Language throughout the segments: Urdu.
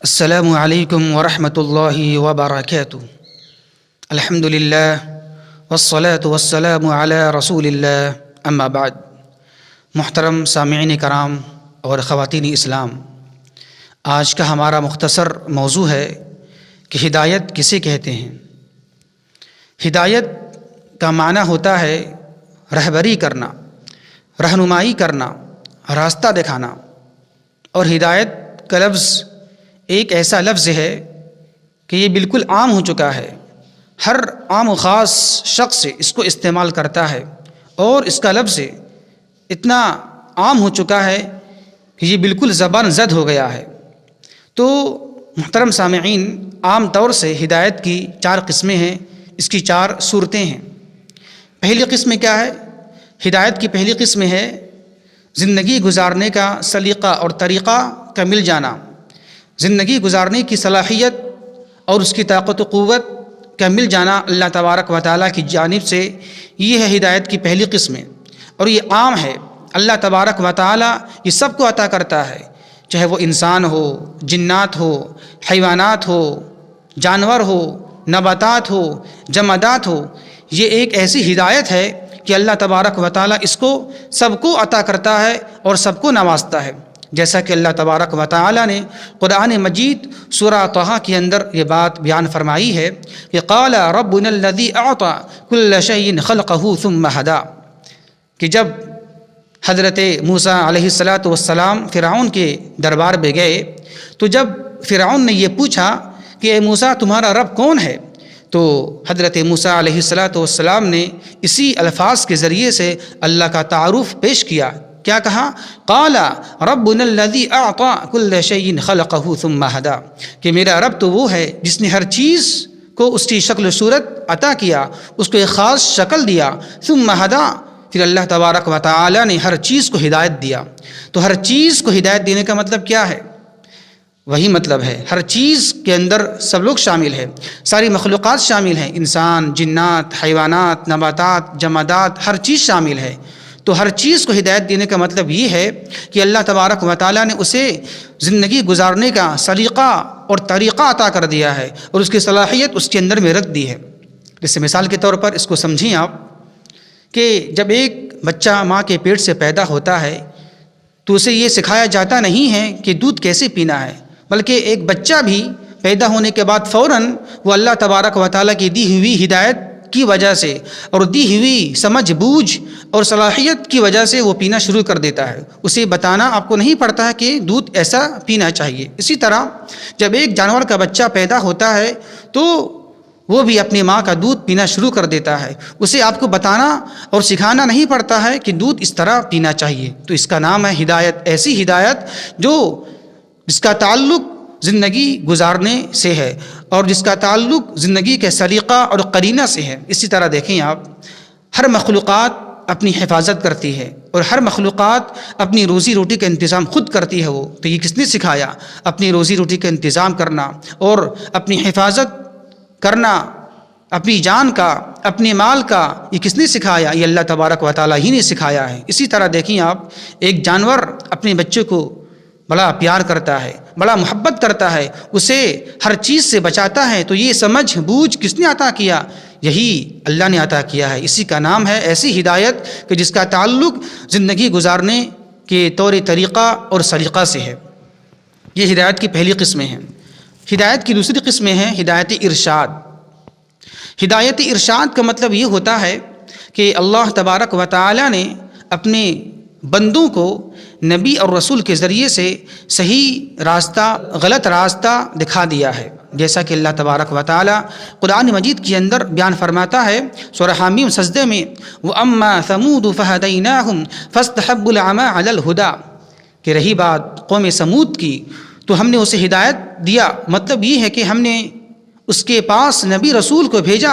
السلام علیکم ورحمۃ اللہ وبرکاتہ۔ الحمد للہ والصلاة والسلام علی رسول اللہ، اما بعد۔ محترم سامعین کرام اور خواتین اسلام، آج کا ہمارا مختصر موضوع ہے کہ ہدایت کسے کہتے ہیں۔ ہدایت کا معنی ہوتا ہے رہبری کرنا، رہنمائی کرنا، راستہ دکھانا۔ اور ہدایت کا لفظ ایک ایسا لفظ ہے کہ یہ بالکل عام ہو چکا ہے، ہر عام و خاص شخص اس کو استعمال کرتا ہے، اور اس کا لفظ اتنا عام ہو چکا ہے کہ یہ بالکل زبان زد ہو گیا ہے۔ تو محترم سامعین، عام طور سے ہدایت کی 4 قسمیں ہیں، اس کی 4 صورتیں ہیں۔ پہلی قسم کیا ہے؟ ہدایت کی پہلی قسم ہے زندگی گزارنے کا سلیقہ اور طریقہ کا مل جانا، زندگی گزارنے کی صلاحیت اور اس کی طاقت و قوت کا مل جانا اللہ تبارک و تعالیٰ کی جانب سے، یہ ہے ہدایت کی پہلی قسم، اور یہ عام ہے۔ اللہ تبارک و تعالیٰ یہ سب کو عطا کرتا ہے، چاہے وہ انسان ہو، جنات ہو، حیوانات ہو، جانور ہو، نباتات ہو، جمادات ہو۔ یہ ایک ایسی ہدایت ہے کہ اللہ تبارک و تعالیٰ اس کو سب کو عطا کرتا ہے اور سب کو نوازتا ہے، جیسا کہ اللہ تبارک و تعالیٰ نے قرآن مجید سورہ طٰہٰ کے اندر یہ بات بیان فرمائی ہے کہ قال ربنا الذی اعطى كل شيء خلقه ثم هدى، کہ جب حضرت موسیٰ علیہ السلام فرعون کے دربار میں گئے تو جب فرعون نے یہ پوچھا کہ اے موسیٰ تمہارا رب کون ہے، تو حضرت موسیٰ علیہ السلام نے اسی الفاظ کے ذریعے سے اللہ کا تعارف پیش کیا۔ کیا کہا؟ قال ربنا الذی اعطى كل شيء خلقه ثم هدى، کہ میرا رب تو وہ ہے جس نے ہر چیز کو اس کی شکل و صورت عطا کیا، اس کو ایک خاص شکل دیا، ثم هدى، پھر اللہ تبارک و تعالی نے ہر چیز کو ہدایت دیا۔ تو ہر چیز کو ہدایت دینے کا مطلب کیا ہے؟ وہی مطلب ہے ہر چیز کے اندر سب لوگ شامل ہیں، ساری مخلوقات شامل ہیں، انسان، جنات، حیوانات، نباتات، جمادات، ہر چیز شامل ہے۔ تو ہر چیز کو ہدایت دینے کا مطلب یہ ہے کہ اللہ تبارک و تعالیٰ نے اسے زندگی گزارنے کا سلیقہ اور طریقہ عطا کر دیا ہے، اور اس کی صلاحیت اس کے اندر میں رکھ دی ہے۔ جیسے مثال کے طور پر اس کو سمجھیں آپ کہ جب ایک بچہ ماں کے پیٹ سے پیدا ہوتا ہے تو اسے یہ سکھایا جاتا نہیں ہے کہ دودھ کیسے پینا ہے، بلکہ ایک بچہ بھی پیدا ہونے کے بعد فوراً وہ اللہ تبارک و تعالیٰ کی دی ہوئی ہدایت کی وجہ سے اور دی ہوئی سمجھ بوجھ اور صلاحیت کی وجہ سے وہ پینا شروع کر دیتا ہے۔ اسے بتانا آپ کو نہیں پڑتا ہے کہ دودھ ایسا پینا چاہیے۔ اسی طرح جب ایک جانور کا بچہ پیدا ہوتا ہے تو وہ بھی اپنی ماں کا دودھ پینا شروع کر دیتا ہے، اسے آپ کو بتانا اور سکھانا نہیں پڑتا ہے کہ دودھ اس طرح پینا چاہیے۔ تو اس کا نام ہے ہدایت، ایسی ہدایت جس کا تعلق زندگی گزارنے سے ہے اور جس کا تعلق زندگی کے سلیقہ اور قرینہ سے ہے۔ اسی طرح دیکھیں آپ، ہر مخلوقات اپنی حفاظت کرتی ہے اور ہر مخلوقات اپنی روزی روٹی کا انتظام خود کرتی ہے۔ وہ تو یہ کس نے سکھایا؟ اپنی روزی روٹی کا انتظام کرنا اور اپنی حفاظت کرنا، اپنی جان کا، اپنے مال کا، یہ کس نے سکھایا؟ یہ اللہ تبارک و تعالیٰ ہی نے سکھایا ہے۔ اسی طرح دیکھیں آپ، ایک جانور اپنے بچے کو بڑا پیار کرتا ہے، بڑا محبت کرتا ہے، اسے ہر چیز سے بچاتا ہے، تو یہ سمجھ بوجھ کس نے عطا کیا؟ یہی اللہ نے عطا کیا ہے۔ اسی کا نام ہے ایسی ہدایت کہ جس کا تعلق زندگی گزارنے کے طور طریقہ اور سلیقہ سے ہے۔ یہ ہدایت کی پہلی قسمیں ہیں۔ ہدایت کی دوسری قسمیں ہیں ہدایت ارشاد۔ ہدایت ارشاد کا مطلب یہ ہوتا ہے کہ اللہ تبارک و تعالی نے اپنے بندوں کو نبی اور رسول کے ذریعے سے صحیح راستہ، غلط راستہ دکھا دیا ہے، جیسا کہ اللہ تبارک و تعالی قرآن مجید کے اندر بیان فرماتا ہے سورہ حامیم سجدے میں، وَأَمَّا ثَمُودُ فَهَدَيْنَاهُمْ فَاسْتَحَبُّوا الْعَمَىٰ عَلَى الْهُدَىٰ، کہ رہی بات قوم سمود کی تو ہم نے اسے ہدایت دیا، مطلب یہ ہے کہ ہم نے اس کے پاس نبی رسول کو بھیجا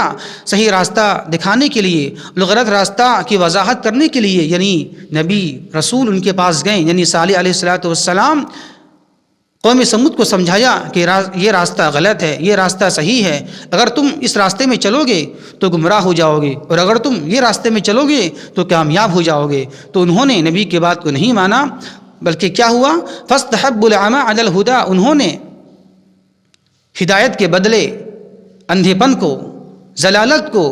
صحیح راستہ دکھانے کے لیے، غلط راستہ کی وضاحت کرنے کے لیے، یعنی نبی رسول ان کے پاس گئے، یعنی صالح علیہ السلام قوم سمود کو سمجھایا کہ یہ راستہ غلط ہے، یہ راستہ صحیح ہے، اگر تم اس راستے میں چلو گے تو گمراہ ہو جاؤ گے، اور اگر تم یہ راستے میں چلو گے تو کامیاب ہو جاؤ گے۔ تو انہوں نے نبی کی بات کو نہیں مانا، بلکہ کیا ہوا؟ فاستحبوا العمى على الهدى، انہوں نے ہدایت کے بدلے اندھے پن کو، ضلالت کو،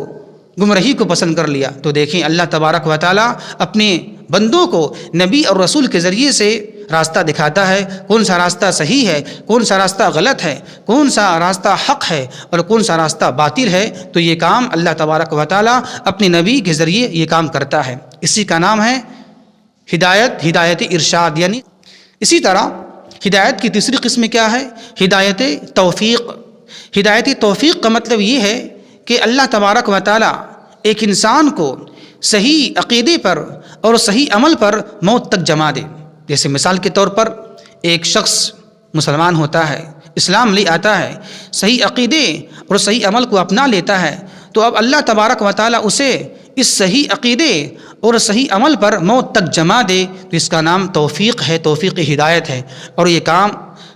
گمراہی کو پسند کر لیا۔ تو دیکھیں اللہ تبارک و تعالیٰ اپنے بندوں کو نبی اور رسول کے ذریعے سے راستہ دکھاتا ہے، کون سا راستہ صحیح ہے، کون سا راستہ غلط ہے، کون سا راستہ حق ہے اور کون سا راستہ باطل ہے۔ تو یہ کام اللہ تبارک و تعالیٰ اپنے نبی کے ذریعے یہ کام کرتا ہے، اسی کا نام ہے ہدایت، ہدایت ارشاد۔ یعنی اسی طرح ہدایت کی تیسری قسم کیا ہے؟ ہدایت توفیق۔ ہدایت توفیق کا مطلب یہ ہے کہ اللہ تبارک و تعالیٰ ایک انسان کو صحیح عقیدے پر اور صحیح عمل پر موت تک جما دے۔ جیسے مثال کے طور پر ایک شخص مسلمان ہوتا ہے، اسلام لے آتا ہے، صحیح عقیدے اور صحیح عمل کو اپنا لیتا ہے، تو اب اللہ تبارک و تعالیٰ اسے اس صحیح عقیدے اور صحیح عمل پر موت تک جما دے، تو اس کا نام توفیق ہے، توفیق ہدایت ہے۔ اور یہ کام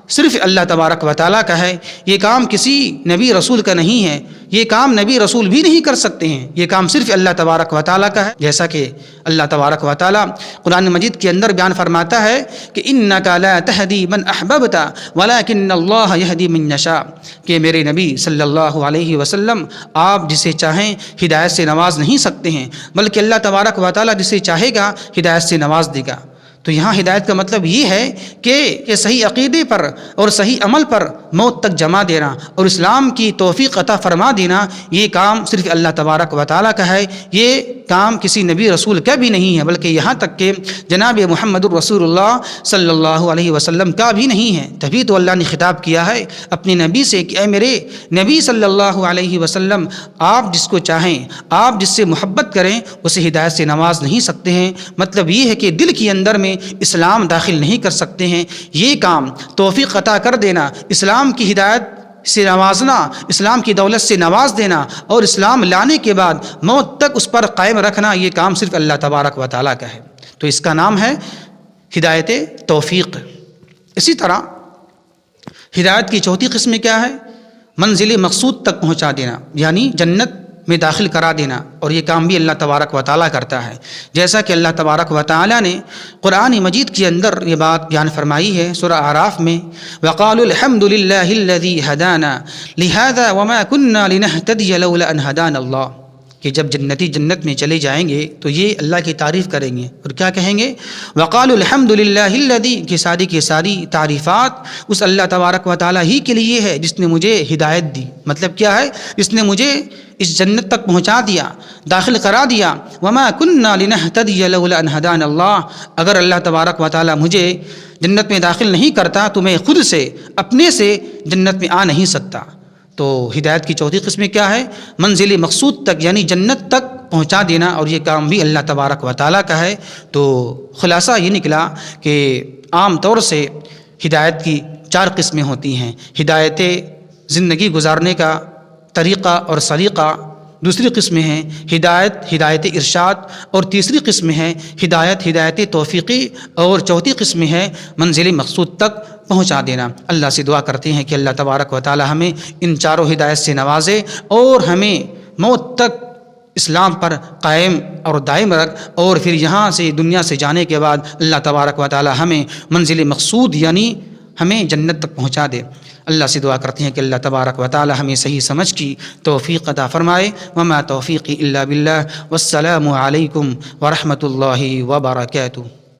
صرف اللہ تبارک و تعالیٰ کا ہے، یہ کام کسی نبی رسول کا نہیں ہے، یہ کام نبی رسول بھی نہیں کر سکتے ہیں، یہ کام صرف اللہ تبارک و تعالیٰ کا ہے۔ جیسا کہ اللہ تبارک و تعالیٰ قرآن مجید کے اندر بیان فرماتا ہے کہ اِنَّكَ لَا تَهْدِي مَنْ أَحْبَبْتَ وَلَكِنَّ اللَّهَ يَهْدِي مَن يَشَاءُ، کہ میرے نبی صلی اللہ علیہ وسلم آپ جسے چاہیں ہدایت سے نواز نہیں سکتے ہیں، بلکہ اللہ تبارک و تعالیٰ جسے چاہے گا ہدایت سے نواز دے گا۔ تو یہاں ہدایت کا مطلب یہ ہے کہ صحیح عقیدے پر اور صحیح عمل پر موت تک جما دینا اور اسلام کی توفیق عطا فرما دینا، یہ کام صرف اللہ تبارک و تعالیٰ کا ہے، یہ کام کسی نبی رسول کا بھی نہیں ہے، بلکہ یہاں تک کہ جناب محمد الرسول اللہ صلی اللہ علیہ وسلم کا بھی نہیں ہے۔ تبھی تو اللہ نے خطاب کیا ہے اپنے نبی سے کہ اے میرے نبی صلی اللہ علیہ وسلم، آپ جس کو چاہیں، آپ جس سے محبت کریں، اسے ہدایت سے نواز نہیں سکتے ہیں۔ مطلب یہ ہے کہ دل کے اندر میں اسلام داخل نہیں کر سکتے ہیں، یہ کام توفیق عطا کر دینا، اسلام کی ہدایت سے نوازنا، اسلام کی دولت سے نواز دینا اور اسلام لانے کے بعد موت تک اس پر قائم رکھنا، یہ کام صرف اللہ تبارک و تعالیٰ کا ہے۔ تو اس کا نام ہے ہدایت توفیق۔ اسی طرح ہدایت کی چوتھی قسم کیا ہے؟ منزل مقصود تک پہنچا دینا، یعنی جنت میں داخل کرا دینا، اور یہ کام بھی اللہ تبارک و تعالیٰ کرتا ہے۔ جیسا کہ اللہ تبارک و تعالیٰ نے قرآن مجید کے اندر یہ بات بیان فرمائی ہے سورہ اعراف میں، وَقَالُوا الْحَمْدُ لِلَّهِ الَّذِي هَدَانَا لِهَذَا وَمَا كُنَّا لِنَهْتَدِيَ لَوْلَا أَنْ هَدَانَا اللَّهُ، کہ جب جنتی جنت میں چلے جائیں گے تو یہ اللہ کی تعریف کریں گے اور کیا کہیں گے؟ وَقَالُوا الْحَمْدُ لِلَّهِ الَّذِي، کہ ساری کی ساری تعریفات اس اللہ تبارک و تعالیٰ ہی کے لیے ہے جس نے مجھے ہدایت دی۔ مطلب کیا ہے؟ جس نے مجھے اس جنت تک پہنچا دیا، داخل کرا دیا۔ وَمَا كُنَّا لِنَهْتَدِيَ لَوْلَا أَنْ هَدَانَا اللَّهُ، اگر اللہ تبارک و تعالیٰ مجھے جنت میں داخل نہیں کرتا تو میں خود سے اپنے سے جنت میں آ نہیں سکتا۔ تو ہدایت کی چوتھی قسم کیا ہے؟ منزل مقصود تک، یعنی جنت تک پہنچا دینا، اور یہ کام بھی اللہ تبارک و تعالیٰ کا ہے۔ تو خلاصہ یہ نکلا کہ عام طور سے ہدایت کی 4 قسمیں ہوتی ہیں۔ ہدایت زندگی گزارنے کا طریقہ اور سلیقہ، دوسری قسم ہے ہدایت ارشاد، اور تیسری قسم ہے ہدایت توفیقی، اور چوتھی قسم ہے منزل مقصود تک پہنچا دینا۔ اللہ سے دعا کرتے ہیں کہ اللہ تبارک و تعالی ہمیں ان چاروں ہدایت سے نوازے اور ہمیں موت تک اسلام پر قائم اور دائم رکھ، اور پھر یہاں سے دنیا سے جانے کے بعد اللہ تبارک و تعالی ہمیں منزل مقصود یعنی ہمیں جنت تک پہنچا دے۔ اللہ سے دعا کرتے ہیں کہ اللہ تبارک و تعالی ہمیں صحیح سمجھ کی توفیق عطا فرمائے۔ وما توفیقی الا باللہ، والسلام علیکم ورحمۃ اللہ وبرکاتہ۔